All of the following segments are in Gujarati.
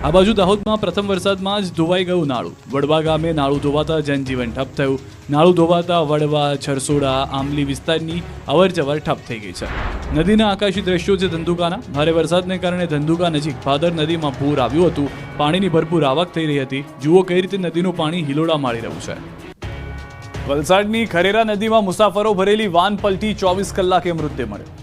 આ બાજુ દાહોદમાં પ્રથમ વરસાદમાં જ ધોવાઈ ગયું નાળું. વડવા ગામે નાળું ધોવાતા જનજીવન ઠપ થયું. નાળું ધોવાતા વડવા, છરસોડા, આંબલી વિસ્તારની અવરજવર ઠપ થઈ ગઈ છે. નદીના આકાશી દ્રશ્યો છે ધંધુકાના. ભારે વરસાદને કારણે ધંધુકા નજીક ભાદર નદીમાં પૂર આવ્યું હતું. પાણીની ભરપૂર આવક થઈ રહી હતી. જુઓ કઈ રીતે નદીનું પાણી હિલોડા મારી રહ્યું છે. વલસાડની ખરેરા નદીમાં મુસાફરો ભરેલી વાન પલટી 24 કલાકે મૃતદેહ મળ્યો.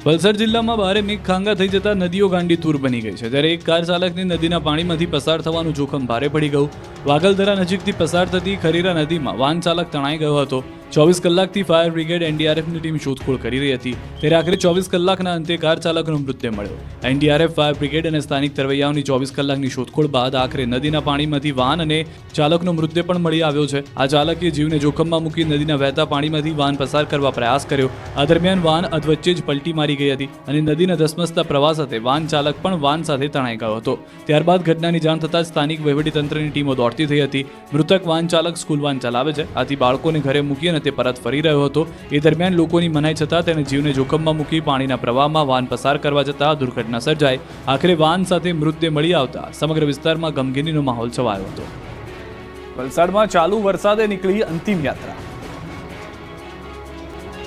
વલસાડ જિલ્લામાં ભારે મેઘખાંગા થઈ જતા નદીઓ ગાંડી તૂર બની ગઈ છે. ત્યારે એક કાર ચાલકને નદીના પાણીમાંથી પસાર થવાનું જોખમ ભારે પડી ગયું. વાગલધરા નજીકથી પસાર થતી ખરેરા નદીમાં વાન ચાલક તણાઈ ગયો હતો. 24 કલાકથી ફાયર બ્રિગેડ એનડીઆરએફની ટીમ શોધખોળ કરી રહી હતી. ત્યારે આખરે 24 કલાકના અંતે કાર ચાલકનો મૃતદેહ મળ્યો. એનડીઆરએફ, ફાયર બ્રિગેડ અને સ્થાનિક તરવૈયાઓની 24 કલાકની શોધખોળ બાદ આખરે નદીના પાણીમાંથી વાન અને ચાલકનો મૃતદેહ પણ મળી આવ્યો છે. આ ચાલકે જીવને જોખમમાં મૂકી નદીના વહેતા પાણીમાંથી વાન પસાર કરવા પ્રયાસ કર્યો. આ દરમિયાન વાન અધવચ્ચે જ પલટી મારી ગઈ હતી અને નદીના ધસમસતા પ્રવાહ સાથે વાન ચાલક પણ વાન સાથે તણાઈ ગયો હતો. ત્યારબાદ ઘટનાની જાણ થતાં સ્થાનિક વહીવટીતંત્રની ટીમો દોડતી થઈ હતી. મૃતક વાન ચાલક સ્કૂલ વાન ચલાવે છે. આથી બાળકોને ઘરે મૂકી અને તે પરત ફરી રહ્યો હતો. એ દરમિયાન લોકોની મનાઈ છતાં તેને જીવને જોખમમાં મૂકી પાણીના પ્રવાહમાં વાન પસાર કરવા જતાં દુર્ઘટના સર્જાઈ. આખરે વાન સાથે મૃતદેહ મળી આવતા સમગ્ર વિસ્તારમાં ગમગીનીનો માહોલ છવાયો હતો. વલસાડમાં ચાલુ વરસાદે નીકળી અંતિમ યાત્રા.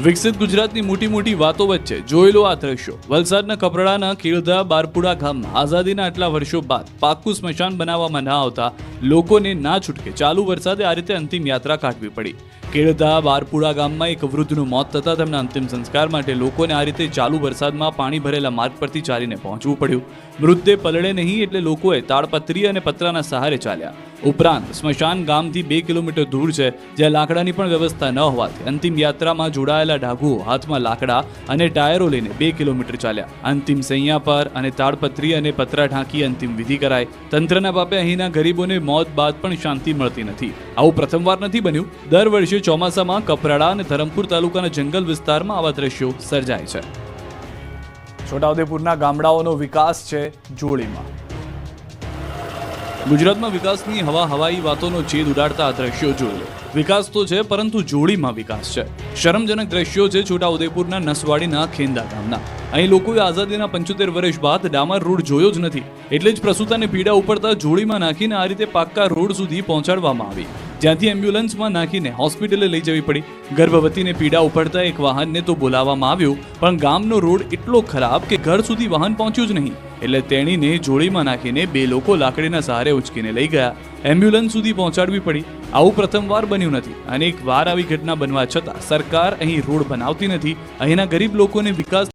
વિકસિત ગુજરાતની મોટી મોટી વાતો વચ્ચે જોયેલો આ દ્રશ્યો. વલસાડના કપરાડાના કેળધા બારપુડા ગામમાં આઝાદીના આટલા વર્ષો બાદ પાક્કું સ્મશાન બનાવવામાં ન આવતા લોકોને ના છૂટકે ચાલુ વરસાદે આ રીતે અંતિમ યાત્રા કાઢવી પડી. કેળધા બારપુડા ગામમાં એક વૃદ્ધનું મોત થતાં તેમના અંતિમ સંસ્કાર માટે લોકોને આ રીતે ચાલુ વરસાદમાં પાણી ભરેલા માર્ગ પરથી ચાલીને પહોંચવું પડ્યું. મૃતદેહ પલળે નહીં એટલે લોકોએ તાડપત્રી અને પતરાના સહારે ચાલ્યા. ઉપરાંત સ્મશાન ગામથી 2 કિલોમીટર દૂર છે, જ્યાં લાકડાની પણ વ્યવસ્થા ન હોવાથી અંતિમ યાત્રામાં જોડાયેલા ડાઘુઓ હાથમાં લાકડા અને ટાયરો લઈને 2 કિલોમીટર ચાલ્યા. અંતિમ સૈયા પર અને તાડપત્રી અને પતરા ઢાંકી અંતિમ વિધિ કરાય. તંત્રના પાપે અહીંના ગરીબોને મોત બાદ પણ શાંતિ મળતી નથી. આવું પ્રથમવાર નથી બન્યું. દર વર્ષે ચોમાસામાં કપરાડા અને ધરમપુર તાલુકાના જંગલ વિસ્તારમાં આવા દ્રશ્યો સર્જાય છે. છોટાઉદેપુરના ગામડાઓનો વિકાસ છે જોડીમાં. ગુજરાતમાં વિકાસની હવાઈ વાતોનો છેદ ઉડાડતા આ દ્રશ્યો જોઈ લો. વિકાસ તો છે, પરંતુ જોડીમાં વિકાસ છે. શરમજનક દ્રશ્યો છે છોટાઉદેપુરના નસવાડીના ખેંદા ગામના. અહીં લોકોએ આઝાદીના 75 વર્ષ બાદ ડામર રોડ જોયો જ નથી. એટલે જ પ્રસૂતાને પીડા ઉપડતા જોડીમાં નાખીને આ રીતે પાક્કા રોડ સુધી પહોંચાડવામાં આવી, જ્યાંથી એમ્બ્યુલન્સમાં નાખીને હોસ્પિટલે લઈ જવી પડી. ગર્ભવતીને પીડા ઉપડતા એક વાહનને તો બોલાવવામાં આવ્યું, પણ ગામનો રોડ એટલો ખરાબ કે ઘર સુધી વાહન પહોંચ્યું જ નહીં. એટલે તેણીને જોડીમાં નાખીને 2 લોકો લાકડીના સહારે ઉચકીને લઈ ગયા. એમ્બ્યુલન્સ સુધી પહોંચાડવી પડી. આવું પ્રથમવાર બન્યું નથી. અનેક વાર આવી ઘટના બનવા છતાં સરકાર અહીં રોડ બનાવતી નથી. અહીંના ગરીબ લોકોને વિકાસ